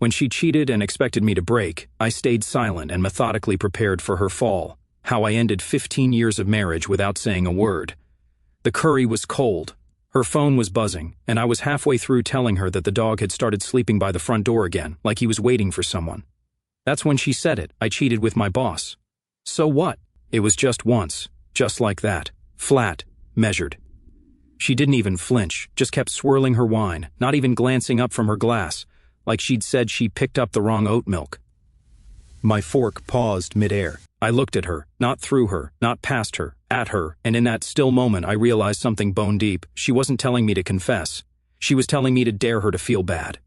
When she cheated and expected me to break, I stayed silent and methodically prepared for her fall. How I ended 15 years of marriage without saying a word. The curry was cold. Her phone was buzzing, and I was halfway through telling her that the dog had started sleeping by the front door again, like he was waiting for someone. That's when she said it. I cheated with my boss. So what? It was just once. Just like that. Flat. Measured. She didn't even flinch, just kept swirling her wine, not even glancing up from her glass, like she'd said she picked up the wrong oat milk. My fork paused midair. I looked at her, not through her, not past her, at her, and in that still moment I realized something bone deep. She wasn't telling me to confess. She was telling me to dare her to feel bad.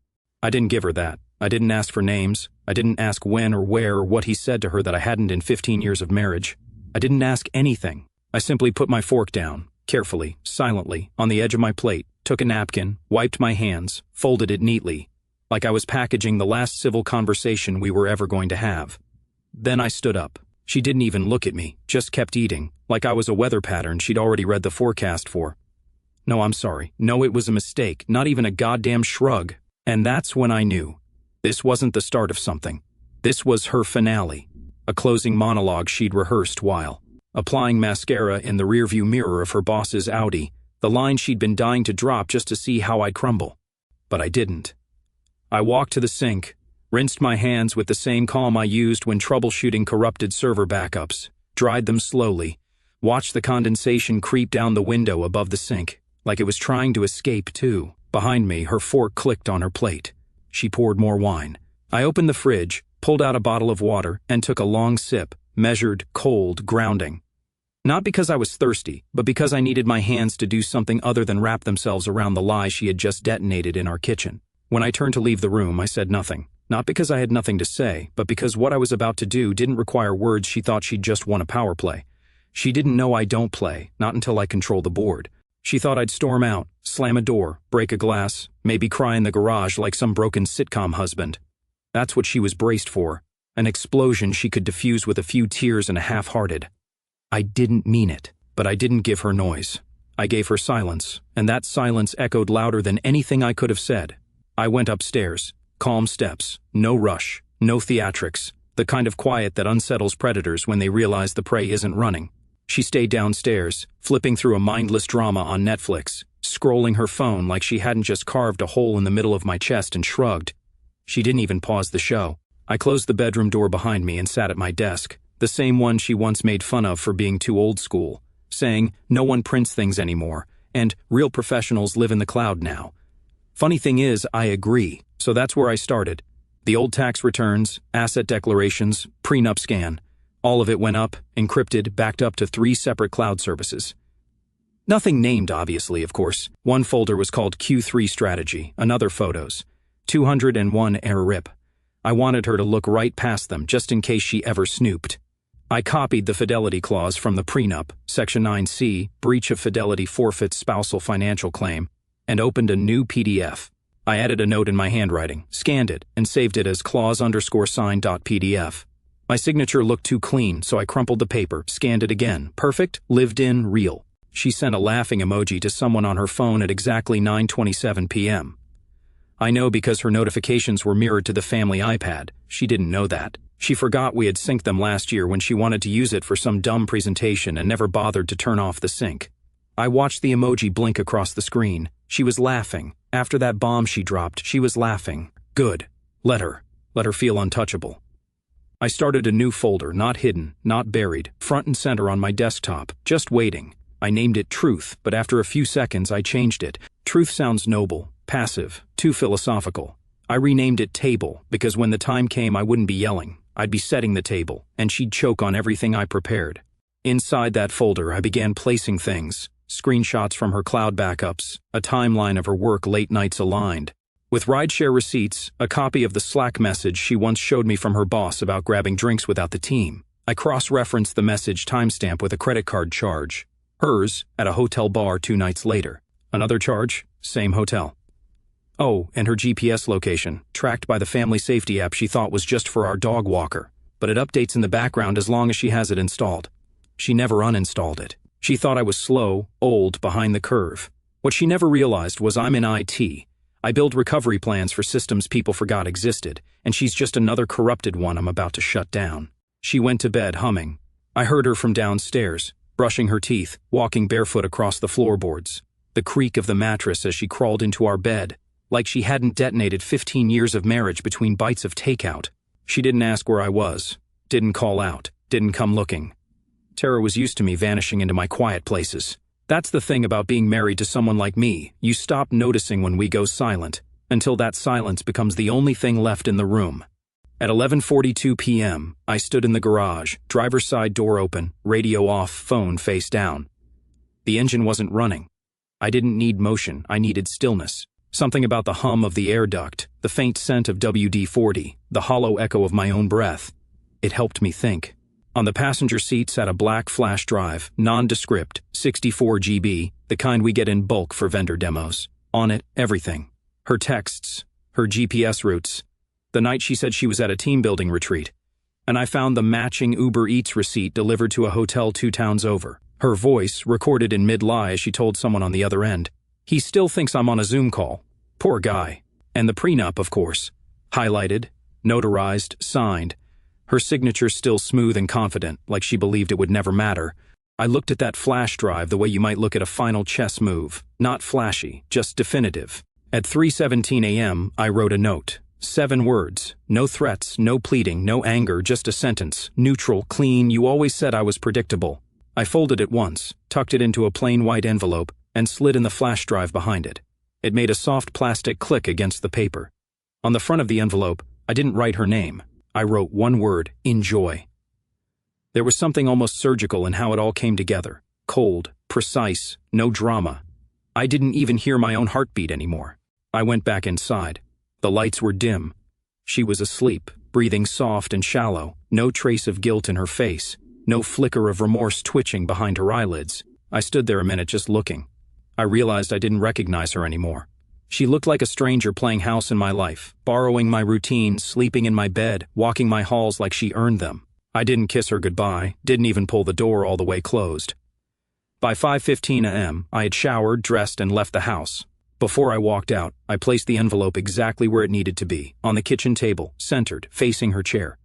I didn't give her that. I didn't ask for names. I didn't ask when or where or what he said to her that I hadn't in 15 years of marriage. I didn't ask anything. I simply put my fork down, carefully, silently, on the edge of my plate, took a napkin, wiped my hands, folded it neatly, like I was packaging the last civil conversation we were ever going to have. Then I stood up. She didn't even look at me, just kept eating, like I was a weather pattern she'd already read the forecast for. No, I'm sorry. No, it was a mistake, not even a goddamn shrug. And that's when I knew. This wasn't the start of something. This was her finale, a closing monologue she'd rehearsed while applying mascara in the rearview mirror of her boss's Audi, the line she'd been dying to drop just to see how I'd crumble. But I didn't. I walked to the sink, rinsed my hands with the same calm I used when troubleshooting corrupted server backups, dried them slowly, watched the condensation creep down the window above the sink, like it was trying to escape too. Behind me, her fork clicked on her plate. She poured more wine. I opened the fridge, pulled out a bottle of water, and took a long sip, measured, cold, grounding. Not because I was thirsty, but because I needed my hands to do something other than wrap themselves around the lie she had just detonated in our kitchen. When I turned to leave the room, I said nothing. Not because I had nothing to say, but because what I was about to do didn't require words she thought she'd just won a power play. She didn't know I don't play, not until I control the board. She thought I'd storm out, slam a door, break a glass, maybe cry in the garage like some broken sitcom husband. That's what she was braced for, an explosion she could diffuse with a few tears and a half-hearted. I didn't mean it, but I didn't give her noise. I gave her silence, and that silence echoed louder than anything I could have said. I went upstairs, calm steps, no rush, no theatrics, the kind of quiet that unsettles predators when they realize the prey isn't running. She stayed downstairs, flipping through a mindless drama on Netflix, scrolling her phone like she hadn't just carved a hole in the middle of my chest and shrugged. She didn't even pause the show. I closed the bedroom door behind me and sat at my desk, the same one she once made fun of for being too old school, saying, "No one prints things anymore, and real professionals live in the cloud now." Funny thing is, I agree, so that's where I started. The old tax returns, asset declarations, prenup scan. All of it went up, encrypted, backed up to 3 separate cloud services. Nothing named, obviously, of course. One folder was called Q3 Strategy, another Photos. 201 error rip. I wanted her to look right past them, just in case she ever snooped. I copied the fidelity clause from the prenup, Section 9C, Breach of Fidelity Forfeits Spousal Financial Claim, and opened a new PDF. I added a note in my handwriting, scanned it, and saved it as clause_sign.pdf. My signature looked too clean, so I crumpled the paper, scanned it again. Perfect, lived in, real. She sent a laughing emoji to someone on her phone at exactly 9:27 p.m. I know because her notifications were mirrored to the family iPad. She didn't know that. She forgot we had synced them last year when she wanted to use it for some dumb presentation and never bothered to turn off the sync. I watched the emoji blink across the screen. She was laughing. After that bomb she dropped, she was laughing. Good. Let her feel untouchable. I started a new folder, not hidden, not buried, front and center on my desktop, just waiting. I named it Truth, but after a few seconds I changed it. Truth sounds noble, passive, too philosophical. I renamed it Table, because when the time came I wouldn't be yelling. I'd be setting the table, and she'd choke on everything I prepared. Inside that folder I began placing things. Screenshots from her cloud backups, a timeline of her work late nights aligned. With rideshare receipts, a copy of the Slack message she once showed me from her boss about grabbing drinks without the team. I cross-referenced the message timestamp with a credit card charge. Hers, at a hotel bar 2 nights later. Another charge, same hotel. Oh, and her GPS location, tracked by the family safety app she thought was just for our dog walker. But it updates in the background as long as she has it installed. She never uninstalled it. She thought I was slow, old, behind the curve. What she never realized was I'm in IT. I build recovery plans for systems people forgot existed, and she's just another corrupted one I'm about to shut down. She went to bed humming. I heard her from downstairs, brushing her teeth, walking barefoot across the floorboards. The creak of the mattress as she crawled into our bed, like she hadn't detonated 15 years of marriage between bites of takeout. She didn't ask where I was, didn't call out, didn't come looking. Tara was used to me vanishing into my quiet places. That's the thing about being married to someone like me. You stop noticing when we go silent, until that silence becomes the only thing left in the room. At 11:42 p.m., I stood in the garage, driver's side door open, radio off, phone face down. The engine wasn't running. I didn't need motion, I needed stillness. Something about the hum of the air duct, the faint scent of WD-40, the hollow echo of my own breath. It helped me think. On the passenger seat sat a black flash drive, nondescript, 64 GB, the kind we get in bulk for vendor demos. On it, everything. Her texts, her GPS routes. The night she said she was at a team building retreat. And I found the matching Uber Eats receipt delivered to a hotel 2 towns over. Her voice, recorded in mid-lie as she told someone on the other end. He still thinks I'm on a Zoom call. Poor guy. And the prenup, of course. Highlighted, notarized, signed. Her signature still smooth and confident, like she believed it would never matter. I looked at that flash drive the way you might look at a final chess move. Not flashy, just definitive. At 3:17 a.m., I wrote a note. 7 words. No threats, no pleading, no anger, just a sentence. Neutral, clean, you always said I was predictable. I folded it once, tucked it into a plain white envelope, and slid in the flash drive behind it. It made a soft plastic click against the paper. On the front of the envelope, I didn't write her name. I wrote one word, enjoy. There was something almost surgical in how it all came together. Cold, precise, no drama. I didn't even hear my own heartbeat anymore. I went back inside. The lights were dim. She was asleep, breathing soft and shallow, no trace of guilt in her face, no flicker of remorse twitching behind her eyelids. I stood there a minute just looking. I realized I didn't recognize her anymore. She looked like a stranger playing house in my life, borrowing my routine, sleeping in my bed, walking my halls like she earned them. I didn't kiss her goodbye, didn't even pull the door all the way closed. By 5:15 a.m., I had showered, dressed, and left the house. Before I walked out, I placed the envelope exactly where it needed to be, on the kitchen table, centered, facing her chair.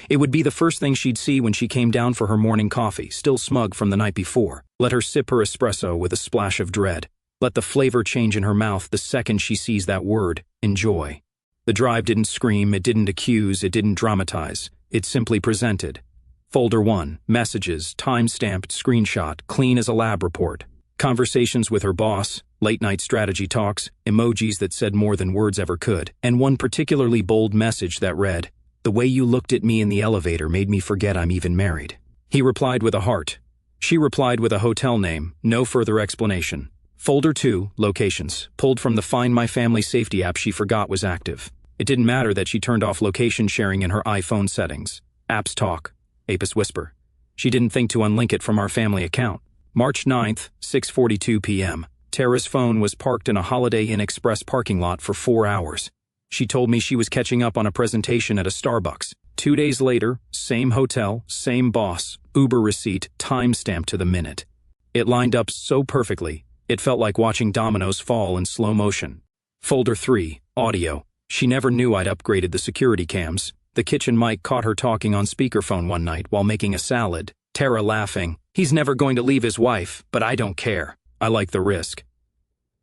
It would be the first thing she'd see when she came down for her morning coffee, still smug from the night before. Let her sip her espresso with a splash of dread. Let the flavor change in her mouth the second she sees that word, enjoy. The drive didn't scream, it didn't accuse, it didn't dramatize. It simply presented. Folder 1, messages, time-stamped, screenshot, clean as a lab report. Conversations with her boss, late-night strategy talks, emojis that said more than words ever could, and one particularly bold message that read, "The way you looked at me in the elevator made me forget I'm even married." He replied with a heart. She replied with a hotel name, no further explanation. Folder 2, locations, pulled from the Find My Family safety app she forgot was active. It didn't matter that she turned off location sharing in her iPhone settings. Apps talk, Apis whisper. She didn't think to unlink it from our family account. March 9th, 6:42 p.m. Tara's phone was parked in a Holiday Inn Express parking lot for 4 hours. She told me she was catching up on a presentation at a Starbucks. 2 days later, same hotel, same boss, Uber receipt, timestamped to the minute. It lined up so perfectly, it felt like watching dominoes fall in slow motion. Folder 3, audio. She never knew I'd upgraded the security cams. The kitchen mic caught her talking on speakerphone one night while making a salad. Tara laughing. He's never going to leave his wife, but I don't care. I like the risk.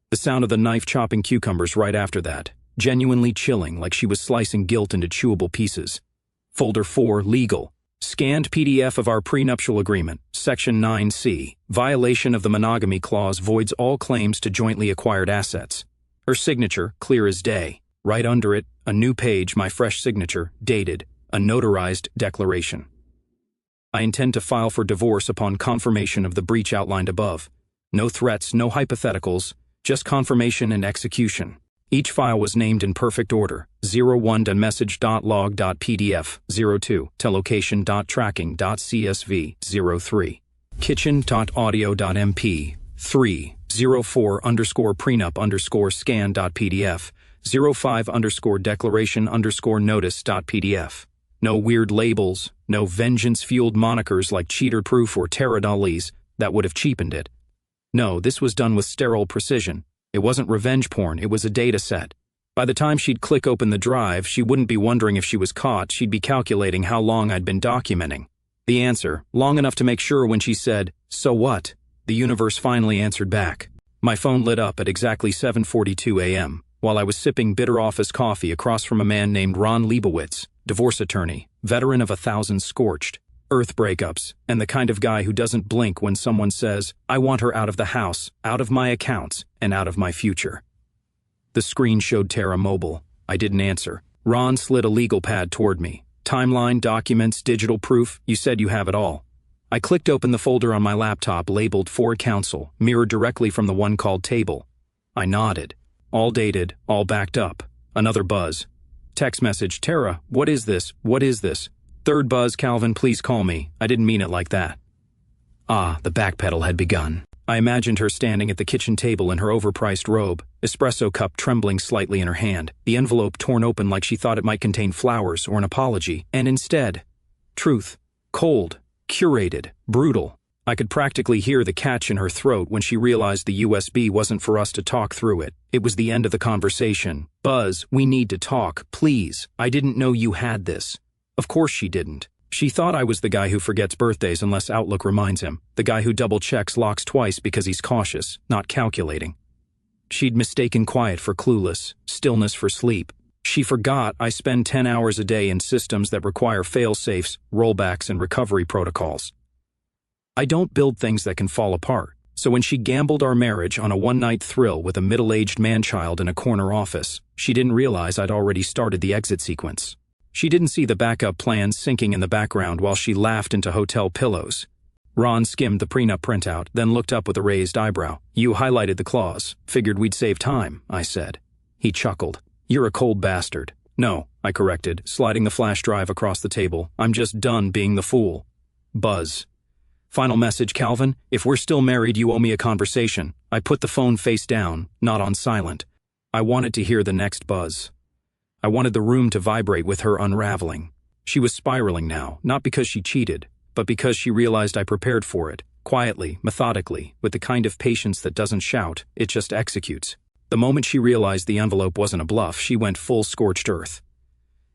The sound of the knife chopping cucumbers right after that, genuinely chilling like she was slicing guilt into chewable pieces. Folder 4, legal. Scanned PDF of our prenuptial agreement, Section 9C. Violation of the monogamy clause voids all claims to jointly acquired assets. Her signature, clear as day. Right under it, a new page, my fresh signature, dated, a notarized declaration. I intend to file for divorce upon confirmation of the breach outlined above. No threats, no hypotheticals, just confirmation and execution. Each file was named in perfect order. 01.message.log.pdf, 02, telocation.tracking.csv, 03, kitchen.audio.mp, 3, 04_prenup_scan.pdf, 05_declaration_notice.pdf. No weird labels, no vengeance-fueled monikers like cheater-proof or Terradollies that would have cheapened it. No, this was done with sterile precision. It wasn't revenge porn, it was a data set. By the time she'd click open the drive, she wouldn't be wondering if she was caught, she'd be calculating how long I'd been documenting. The answer, long enough to make sure when she said, "So what?" the universe finally answered back. My phone lit up at exactly 7:42 a.m., while I was sipping bitter office coffee across from a man named Ron Leibowitz, divorce attorney, veteran of 1,000 scorched earth breakups, and the kind of guy who doesn't blink when someone says, "I want her out of the house, out of my accounts, and out of my future." The screen showed Tara mobile. I didn't answer. Ron slid a legal pad toward me. "Timeline, documents, digital proof, you said you have it all." I clicked open the folder on my laptop labeled For Counsel, mirrored directly from the one called Table. I nodded. All dated, all backed up. Another buzz. Text message, "Tara, what is this? What is this?" Third buzz, "Calvin, please call me. I didn't mean it like that." The backpedal had begun. I imagined her standing at the kitchen table in her overpriced robe, espresso cup trembling slightly in her hand, the envelope torn open like she thought it might contain flowers or an apology, and instead, truth. Cold, curated, brutal. I could practically hear the catch in her throat when she realized the USB wasn't for us to talk through it. It was the end of the conversation. "Buzz, we need to talk, please. I didn't know you had this." Of course she didn't. She thought I was the guy who forgets birthdays unless Outlook reminds him, the guy who double-checks locks twice because he's cautious, not calculating. She'd mistaken quiet for clueless, stillness for sleep. She forgot I spend 10 hours a day in systems that require fail-safes, rollbacks, and recovery protocols. I don't build things that can fall apart, so when she gambled our marriage on a one-night thrill with a middle-aged man-child in a corner office, she didn't realize I'd already started the exit sequence. She didn't see the backup plans sinking in the background while she laughed into hotel pillows. Ron skimmed the prenup printout, then looked up with a raised eyebrow. "You highlighted the clause. Figured we'd save time," I said. He chuckled. "You're a cold bastard." "No," I corrected, sliding the flash drive across the table. "I'm just done being the fool." Buzz. "Final message, Calvin. If we're still married, you owe me a conversation." I put the phone face down, not on silent. I wanted to hear the next buzz. I wanted the room to vibrate with her unraveling. She was spiraling now, not because she cheated, but because she realized I prepared for it, quietly, methodically, with the kind of patience that doesn't shout, it just executes. The moment she realized the envelope wasn't a bluff, she went full scorched earth.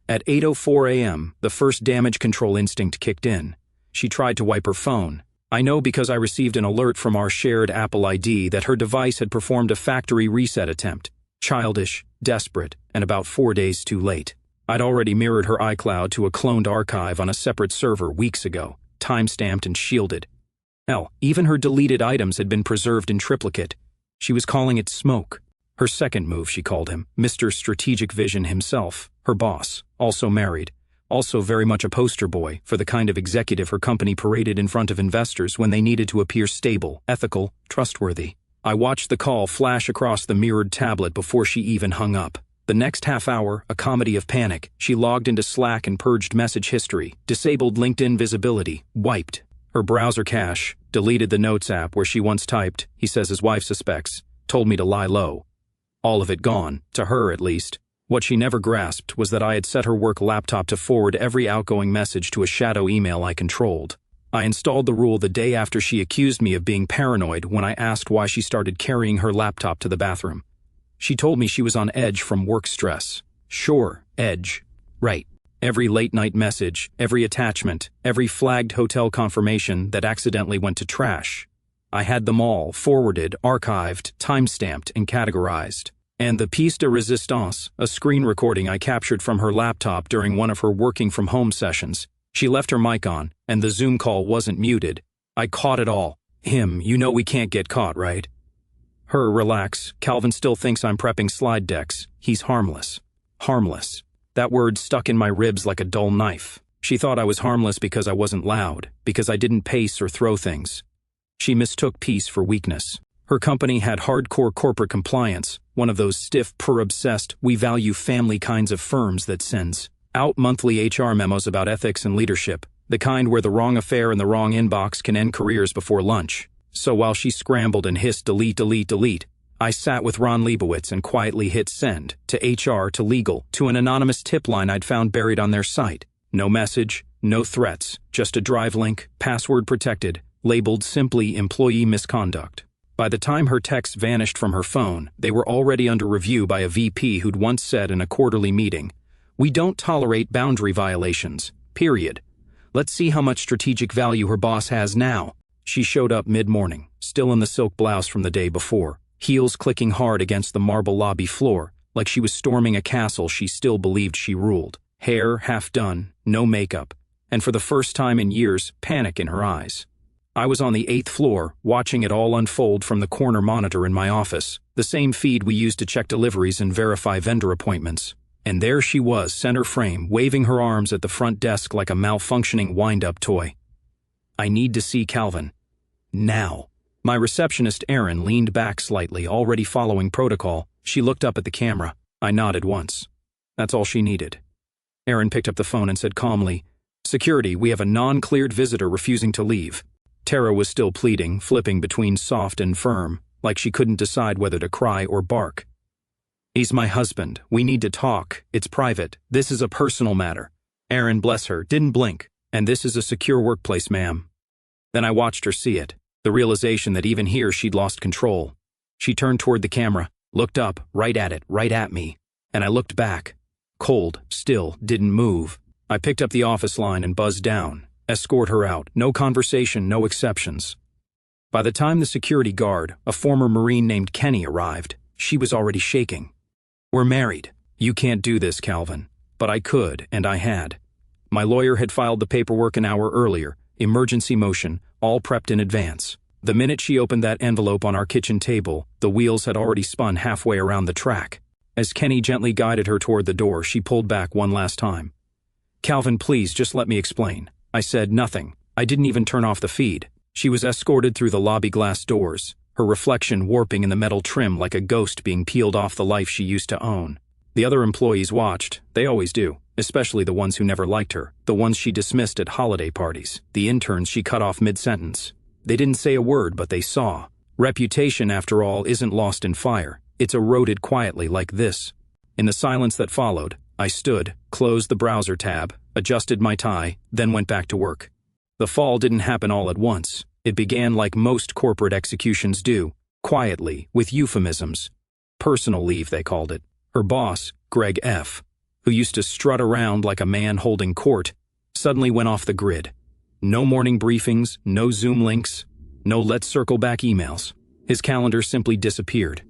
At 8:04 a.m., the first damage control instinct kicked in. She tried to wipe her phone. I know because I received an alert from our shared Apple ID that her device had performed a factory reset attempt. Childish, desperate, and about 4 days too late. I'd already mirrored her iCloud to a cloned archive on a separate server weeks ago, time-stamped and shielded. Hell, even her deleted items had been preserved in triplicate. She was calling it smoke. Her second move, she called him, Mr. Strategic Vision himself, her boss, also married, also very much a poster boy for the kind of executive her company paraded in front of investors when they needed to appear stable, ethical, trustworthy. I watched the call flash across the mirrored tablet before she even hung up. The next half hour, a comedy of panic. She logged into Slack and purged message history, disabled LinkedIn visibility, wiped her browser cache, deleted the Notes app where she once typed, "He says his wife suspects," told me to lie low. All of it gone, to her at least. What she never grasped was that I had set her work laptop to forward every outgoing message to a shadow email I controlled. I installed the rule the day after she accused me of being paranoid when I asked why she started carrying her laptop to the bathroom. She told me she was on edge from work stress. Sure, edge. Right. Every late-night message, every attachment, every flagged hotel confirmation that accidentally went to trash. I had them all forwarded, archived, time-stamped, and categorized. And the piece de resistance, a screen recording I captured from her laptop during one of her working-from-home sessions. She left her mic on, and the Zoom call wasn't muted. I caught it all. Him, you know we can't get caught, right? Her, relax. Calvin still thinks I'm prepping slide decks. He's harmless. Harmless. That word stuck in my ribs like a dull knife. She thought I was harmless because I wasn't loud, because I didn't pace or throw things. She mistook peace for weakness. Her company had hardcore corporate compliance, one of those stiff, per-obsessed, we-value-family kinds of firms that sends out monthly HR memos about ethics and leadership, the kind where the wrong affair in the wrong inbox can end careers before lunch. So while she scrambled and hissed delete, delete, delete, I sat with Ron Leibowitz and quietly hit send, to HR, to legal, to an anonymous tip line I'd found buried on their site. No message, no threats, just a drive link, password protected, labeled simply employee misconduct. By the time her texts vanished from her phone, they were already under review by a VP who'd once said in a quarterly meeting, "We don't tolerate boundary violations, period. Let's see how much strategic value her boss has now." She showed up mid-morning, still in the silk blouse from the day before, heels clicking hard against the marble lobby floor, like she was storming a castle she still believed she ruled. Hair half done, no makeup, and for the first time in years, panic in her eyes. I was on the 8th floor, watching it all unfold from the corner monitor in my office, the same feed we used to check deliveries and verify vendor appointments. And there she was, center frame, waving her arms at the front desk like a malfunctioning wind-up toy. "I need to see Calvin. Now." My receptionist, Erin, leaned back slightly, already following protocol. She looked up at the camera. I nodded once. That's all she needed. Erin picked up the phone and said calmly, "Security, we have a non-cleared visitor refusing to leave." Tara was still pleading, flipping between soft and firm, like she couldn't decide whether to cry or bark. "He's my husband. We need to talk. It's private. This is a personal matter." Erin, bless her, didn't blink. "And this is a secure workplace, ma'am." Then I watched her see it, the realization that even here she'd lost control. She turned toward the camera, looked up, right at it, right at me, and I looked back. Cold, still, didn't move. I picked up the office line and buzzed down. Escort her out, no conversation, no exceptions. By the time the security guard, a former Marine named Kenny, arrived, she was already shaking. "We're married. You can't do this, Calvin." But I could, and I had. My lawyer had filed the paperwork an hour earlier, emergency motion, all prepped in advance. The minute she opened that envelope on our kitchen table, the wheels had already spun halfway around the track. As Kenny gently guided her toward the door, she pulled back one last time. "Calvin, please, just let me explain." I said nothing. I didn't even turn off the feed. She was escorted through the lobby glass doors, her reflection warping in the metal trim like a ghost being peeled off the life she used to own. The other employees watched. They always do, especially the ones who never liked her, the ones she dismissed at holiday parties, the interns she cut off mid-sentence. They didn't say a word, but they saw. Reputation, after all, isn't lost in fire. It's eroded quietly like this. In the silence that followed, I stood, closed the browser tab, adjusted my tie, then went back to work. The fall didn't happen all at once. It began like most corporate executions do, quietly, with euphemisms. Personal leave, they called it. Her boss, Greg F., who used to strut around like a man holding court, suddenly went off the grid. No morning briefings, no Zoom links, no let's circle back emails. His calendar simply disappeared.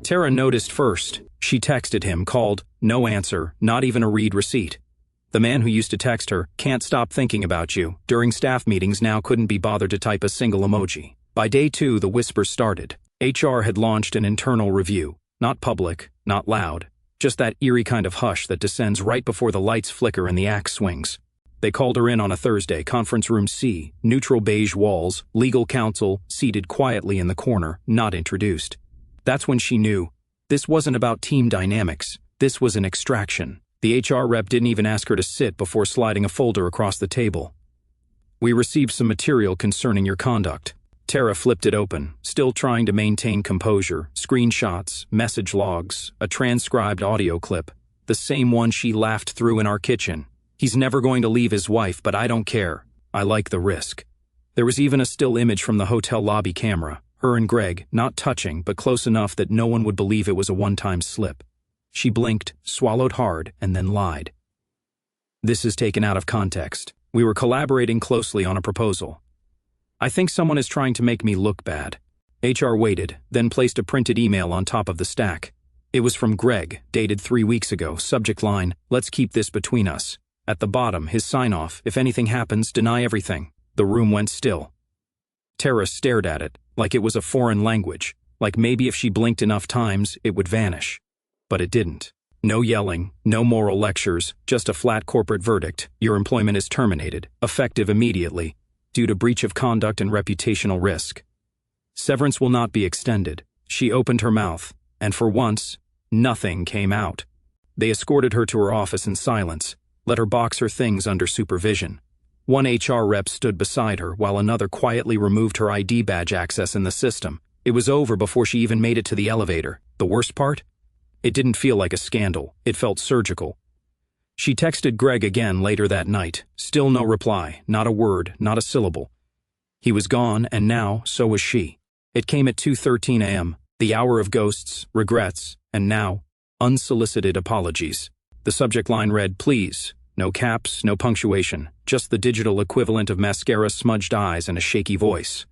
Tara noticed first. She texted him, called, no answer, not even a read receipt. The man who used to text her, "Can't stop thinking about you," during staff meetings now couldn't be bothered to type a single emoji. By day 2, the whispers started. HR had launched an internal review. Not public, not loud, just that eerie kind of hush that descends right before the lights flicker and the axe swings. They called her in on a Thursday, conference room C, neutral beige walls, legal counsel, seated quietly in the corner, not introduced. That's when she knew. This wasn't about team dynamics. This was an extraction. The HR rep didn't even ask her to sit before sliding a folder across the table. "We received some material concerning your conduct." Tara flipped it open, still trying to maintain composure. Screenshots, message logs, a transcribed audio clip. The same one she laughed through in our kitchen. "He's never going to leave his wife, but I don't care. I like the risk." There was even a still image from the hotel lobby camera. Her and Greg, not touching, but close enough that no one would believe it was a one-time slip. She blinked, swallowed hard, and then lied. "This is taken out of context. We were collaborating closely on a proposal. I think someone is trying to make me look bad." HR waited, then placed a printed email on top of the stack. It was from Greg, dated 3 weeks ago, subject line, "Let's keep this between us." At the bottom, his sign-off, "If anything happens, deny everything." The room went still. Tara stared at it, like it was a foreign language, like maybe if she blinked enough times, it would vanish. But it didn't. No yelling, no moral lectures, just a flat corporate verdict. Your employment is terminated, effective immediately, due to breach of conduct and reputational risk. Severance will not be extended. She opened her mouth, and for once, nothing came out. They escorted her to her office in silence, let her box her things under supervision. One HR rep stood beside her while another quietly removed her ID badge access in the system. It was over before she even made it to the elevator. The worst part? It didn't feel like a scandal. It felt surgical. She texted Greg again later that night. Still no reply, not a word, not a syllable. He was gone, and now, so was she. It came at 2:13 a.m., the hour of ghosts, regrets, and now, unsolicited apologies. The subject line read, "Please." No caps, no punctuation, just the digital equivalent of mascara, smudged eyes, and a shaky voice.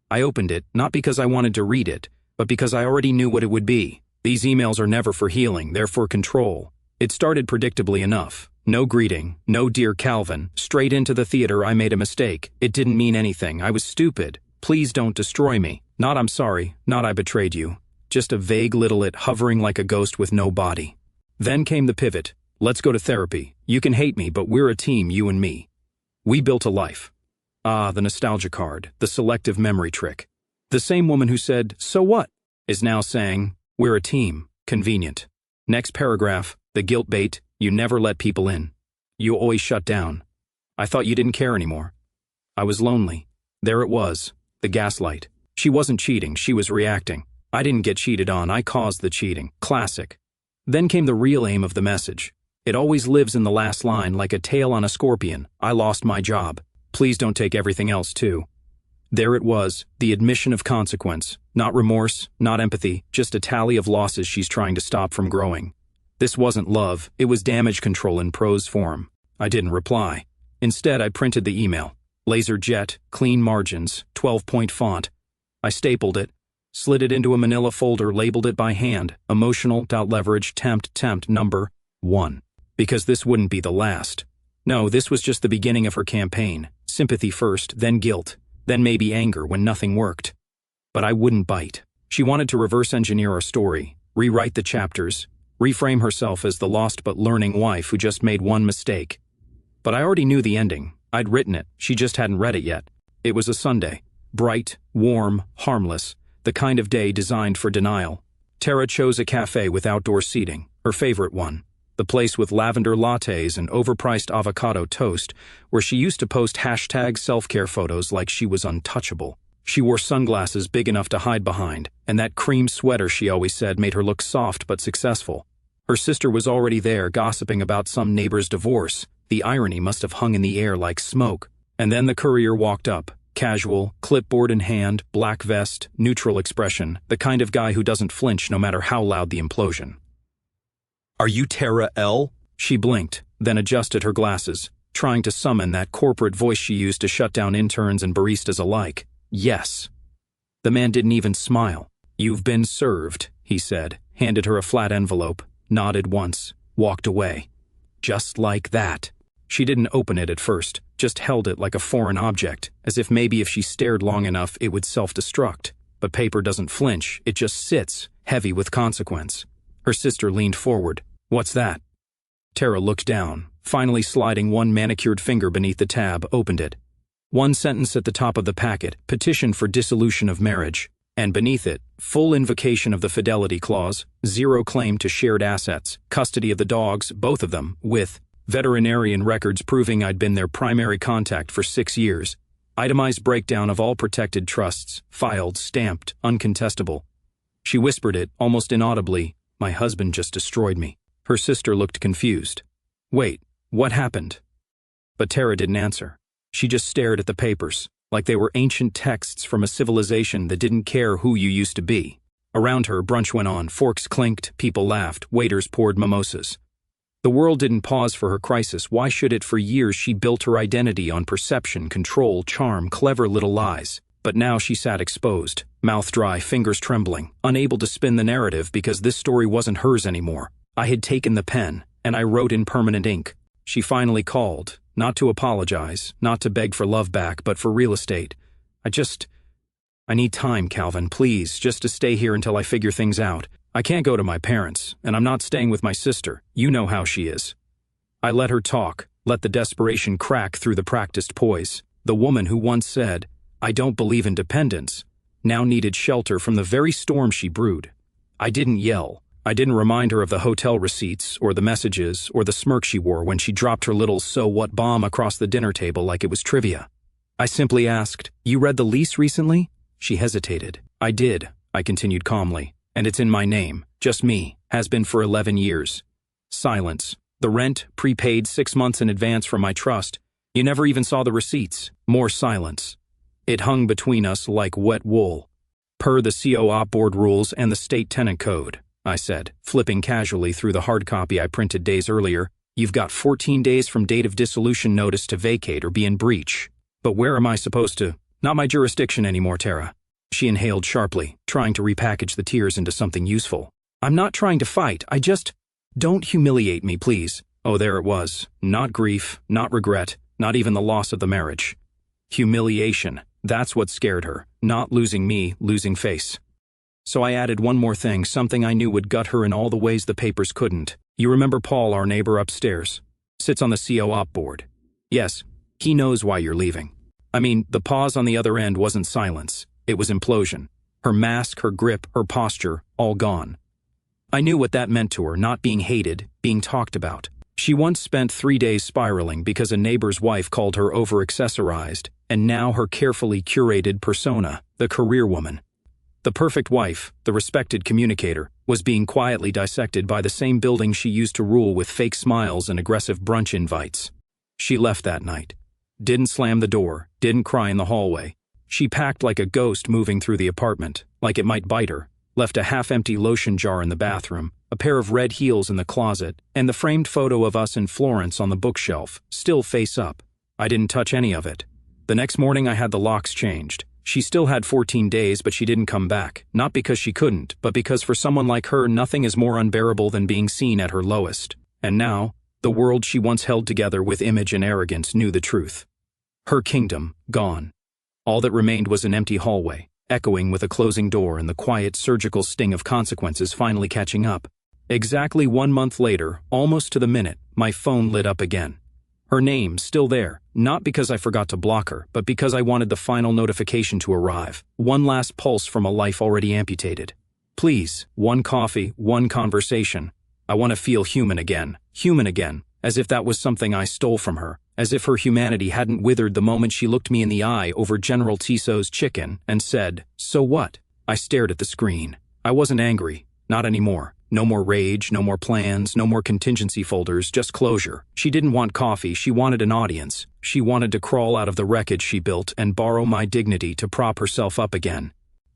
I opened it, not because I wanted to read it, but because I already knew what it would be. These emails are never for healing, they're for control. It started predictably enough. No greeting, no dear Calvin, straight into the theater. I made a mistake. It didn't mean anything. I was stupid. Please don't destroy me. Not I'm sorry, not I betrayed you. Just a vague little it hovering like a ghost with no body. Then came the pivot. Let's go to therapy. You can hate me, but we're a team, you and me. We built a life. Ah, the nostalgia card, the selective memory trick. The same woman who said, "So what?" is now saying, "We're a team." Convenient. Next paragraph, the guilt bait. You never let people in. You always shut down. I thought you didn't care anymore. I was lonely. There it was, the gaslight. She wasn't cheating, she was reacting. I didn't get cheated on, I caused the cheating. Classic. Then came the real aim of the message. It always lives in the last line like a tail on a scorpion. I lost my job. Please don't take everything else too. There it was, the admission of consequence. Not remorse, not empathy, just a tally of losses she's trying to stop from growing. This wasn't love, it was damage control in prose form. I didn't reply. Instead, I printed the email. Laser jet, clean margins, 12-point font. I stapled it, slid it into a manila folder, labeled it by hand, emotional, .leverage, tempt, number 1. Because this wouldn't be the last. No, this was just the beginning of her campaign. Sympathy first, then guilt, then maybe anger when nothing worked. But I wouldn't bite. She wanted to reverse engineer our story, rewrite the chapters, reframe herself as the lost but learning wife who just made one mistake. But I already knew the ending. I'd written it, she just hadn't read it yet. It was a Sunday. Bright, warm, harmless, the kind of day designed for denial. Tara chose a cafe with outdoor seating, her favorite one. The place with lavender lattes and overpriced avocado toast, where she used to post hashtag self-care photos like she was untouchable. She wore sunglasses big enough to hide behind, and that cream sweater she always said made her look soft but successful. Her sister was already there gossiping about some neighbor's divorce. The irony must have hung in the air like smoke. And then the courier walked up, casual, clipboard in hand, black vest, neutral expression, the kind of guy who doesn't flinch no matter how loud the implosion. "Are you Tara L?" She blinked, then adjusted her glasses, trying to summon that corporate voice she used to shut down interns and baristas alike. Yes. The man didn't even smile. "You've been served," he said, handed her a flat envelope, nodded once, walked away. Just like that. She didn't open it at first, just held it like a foreign object, as if maybe if she stared long enough it would self-destruct. But paper doesn't flinch, it just sits, heavy with consequence. Her sister leaned forward. "What's that?" Tara looked down, finally sliding one manicured finger beneath the tab, opened it. One sentence at the top of the packet, petition for dissolution of marriage. And beneath it, full invocation of the fidelity clause, zero claim to shared assets, custody of the dogs, both of them, with veterinarian records proving I'd been their primary contact for 6 years. Itemized breakdown of all protected trusts, filed, stamped, uncontestable. She whispered it, almost inaudibly. My husband just destroyed me. Her sister looked confused. Wait, what happened? But Tara didn't answer. She just stared at the papers, like they were ancient texts from a civilization that didn't care who you used to be. Around her, brunch went on, forks clinked, people laughed, waiters poured mimosas. The world didn't pause for her crisis. Why should it? For years she built her identity on perception, control, charm, clever little lies. But now she sat exposed, mouth dry, fingers trembling, unable to spin the narrative because this story wasn't hers anymore. I had taken the pen, and I wrote in permanent ink. She finally called, not to apologize, not to beg for love back, but for real estate. I need time, Calvin, please, just to stay here until I figure things out. I can't go to my parents, and I'm not staying with my sister. You know how she is. I let her talk, let the desperation crack through the practiced poise. The woman who once said, I don't believe in dependence, now needed shelter from the very storm she brewed. I didn't yell. I didn't remind her of the hotel receipts, or the messages, or the smirk she wore when she dropped her little so-what bomb across the dinner table like it was trivia. I simply asked, You read the lease recently? She hesitated. I did, I continued calmly. And it's in my name, just me, has been for 11 years. Silence. The rent, prepaid 6 months in advance from my trust. You never even saw the receipts. More silence. It hung between us like wet wool. Per the CO-op board rules and the state tenant code, I said, flipping casually through the hard copy I printed days earlier. You've got 14 days from date of dissolution notice to vacate or be in breach. But where am I supposed to? Not my jurisdiction anymore, Tara. She inhaled sharply, trying to repackage the tears into something useful. I'm not trying to fight, I just... Don't humiliate me, please. Oh, there it was. Not grief, not regret, not even the loss of the marriage. Humiliation. That's what scared her. Not losing me, losing face. So I added one more thing, something I knew would gut her in all the ways the papers couldn't. You remember Paul, our neighbor upstairs? Sits on the CO-op board. Yes, he knows why you're leaving. I mean, the pause on the other end wasn't silence. It was implosion. Her mask, her grip, her posture, all gone. I knew what that meant to her, not being hated, being talked about. She once spent 3 days spiraling because a neighbor's wife called her over-accessorized, and now her carefully curated persona, the career woman. The perfect wife, the respected communicator, was being quietly dissected by the same building she used to rule with fake smiles and aggressive brunch invites. She left that night. Didn't slam the door, didn't cry in the hallway. She packed like a ghost moving through the apartment, like it might bite her, left a half-empty lotion jar in the bathroom, a pair of red heels in the closet, and the framed photo of us in Florence on the bookshelf, still face up. I didn't touch any of it. The next morning I had the locks changed. She still had 14 days, but she didn't come back, not because she couldn't, but because for someone like her nothing is more unbearable than being seen at her lowest. And now, the world she once held together with image and arrogance knew the truth. Her kingdom, gone. All that remained was an empty hallway, echoing with a closing door and the quiet surgical sting of consequences finally catching up. Exactly 1 month later, almost to the minute, my phone lit up again. Her name still there, not because I forgot to block her, but because I wanted the final notification to arrive. One last pulse from a life already amputated. Please, one coffee, one conversation. I want to feel human again, as if that was something I stole from her, as if her humanity hadn't withered the moment she looked me in the eye over General Tissot's chicken and said, "So what?" I stared at the screen. I wasn't angry, not anymore. No more rage, no more plans, no more contingency folders, just closure. She didn't want coffee, she wanted an audience. She wanted to crawl out of the wreckage she built and borrow my dignity to prop herself up again.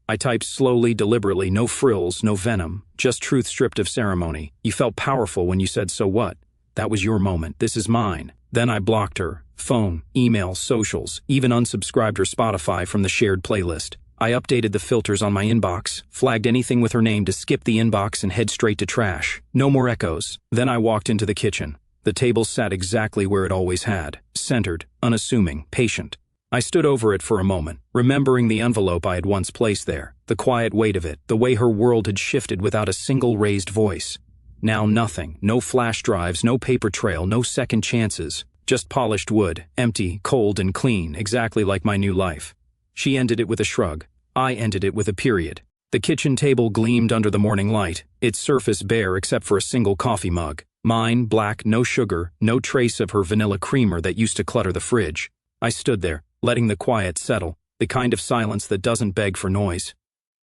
I typed slowly, deliberately, no frills, no venom, just truth stripped of ceremony. You felt powerful when you said, "So what?" That was your moment, this is mine. Then I blocked her. Phone, email, socials, even unsubscribed her Spotify from the shared playlist. I updated the filters on my inbox, flagged anything with her name to skip the inbox and head straight to trash. No more echoes. Then I walked into the kitchen. The table sat exactly where it always had, centered, unassuming, patient. I stood over it for a moment, remembering the envelope I had once placed there, the quiet weight of it, the way her world had shifted without a single raised voice. Now nothing, no flash drives, no paper trail, no second chances, just polished wood, empty, cold and clean, exactly like my new life. She ended it with a shrug. I ended it with a period. The kitchen table gleamed under the morning light, its surface bare except for a single coffee mug. Mine, black, no sugar, no trace of her vanilla creamer that used to clutter the fridge. I stood there, letting the quiet settle, the kind of silence that doesn't beg for noise.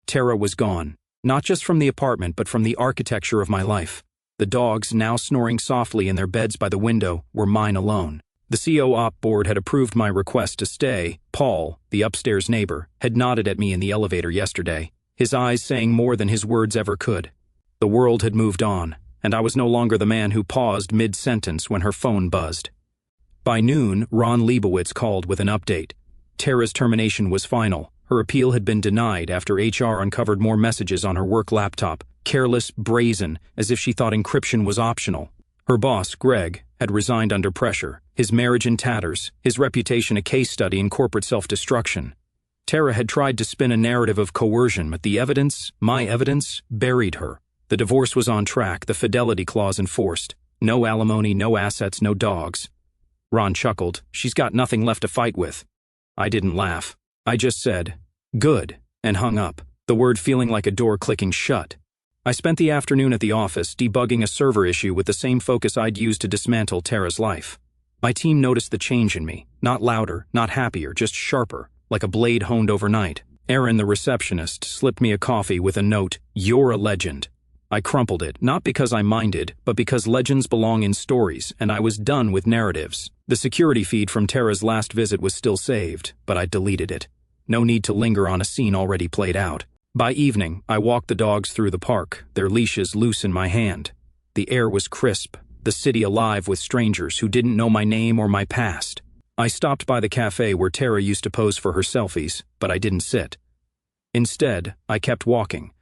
Tara was gone, not just from the apartment but from the architecture of my life. The dogs, now snoring softly in their beds by the window, were mine alone. The CO-op board had approved my request to stay. Paul, the upstairs neighbor, had nodded at me in the elevator yesterday, his eyes saying more than his words ever could. The world had moved on, and I was no longer the man who paused mid-sentence when her phone buzzed. By noon, Ron Leibowitz called with an update. Tara's termination was final. Her appeal had been denied after HR uncovered more messages on her work laptop, careless, brazen, as if she thought encryption was optional. Her boss, Greg, had resigned under pressure, his marriage in tatters, his reputation a case study in corporate self-destruction. Tara had tried to spin a narrative of coercion, but the evidence, my evidence, buried her. The divorce was on track, the fidelity clause enforced. No alimony, no assets, no dogs. Ron chuckled. She's got nothing left to fight with. I didn't laugh. I just said, "Good," and hung up, the word feeling like a door clicking shut. I spent the afternoon at the office debugging a server issue with the same focus I'd used to dismantle Tara's life. My team noticed the change in me, not louder, not happier, just sharper, like a blade honed overnight. Erin, the receptionist, slipped me a coffee with a note, "You're a legend." I crumpled it, not because I minded, but because legends belong in stories, and I was done with narratives. The security feed from Tara's last visit was still saved, but I deleted it. No need to linger on a scene already played out. By evening, I walked the dogs through the park, their leashes loose in my hand. The air was crisp, the city alive with strangers who didn't know my name or my past. I stopped by the cafe where Tara used to pose for her selfies, but I didn't sit. Instead, I kept walking,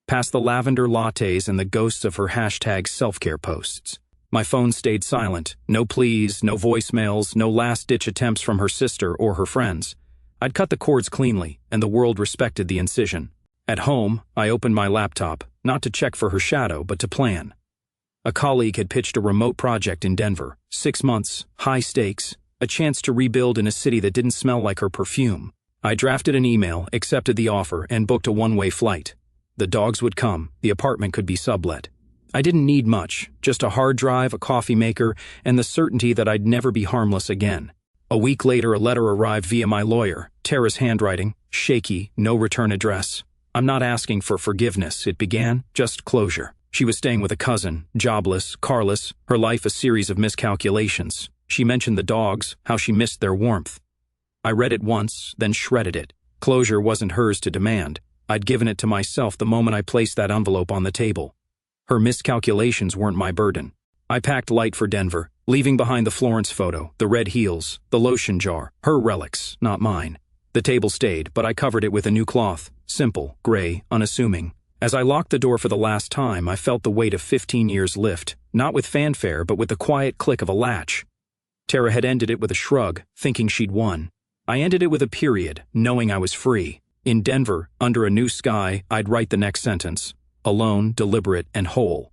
past the lavender lattes and the ghosts of her hashtag self-care posts. My phone stayed silent, no pleas, no voicemails, no last-ditch attempts from her sister or her friends. I'd cut the cords cleanly, and the world respected the incision. At home, I opened my laptop, not to check for her shadow, but to plan. A colleague had pitched a remote project in Denver, 6 months, high stakes, a chance to rebuild in a city that didn't smell like her perfume. I drafted an email, accepted the offer, and booked a one-way flight. The dogs would come, the apartment could be sublet. I didn't need much, just a hard drive, a coffee maker, and the certainty that I'd never be harmless again. A week later, a letter arrived via my lawyer, Tara's handwriting, shaky, no return address. I'm not asking for forgiveness, it began, just closure. She was staying with a cousin, jobless, carless, her life a series of miscalculations. She mentioned the dogs, how she missed their warmth. I read it once, then shredded it. Closure wasn't hers to demand. I'd given it to myself the moment I placed that envelope on the table. Her miscalculations weren't my burden. I packed light for Denver, leaving behind the Florence photo, the red heels, the lotion jar, her relics, not mine. The table stayed, but I covered it with a new cloth, simple, gray, unassuming. As I locked the door for the last time, I felt the weight of 15 years lift, not with fanfare, but with the quiet click of a latch. Tara had ended it with a shrug, thinking she'd won. I ended it with a period, knowing I was free. In Denver, under a new sky, I'd write the next sentence. Alone, deliberate, and whole.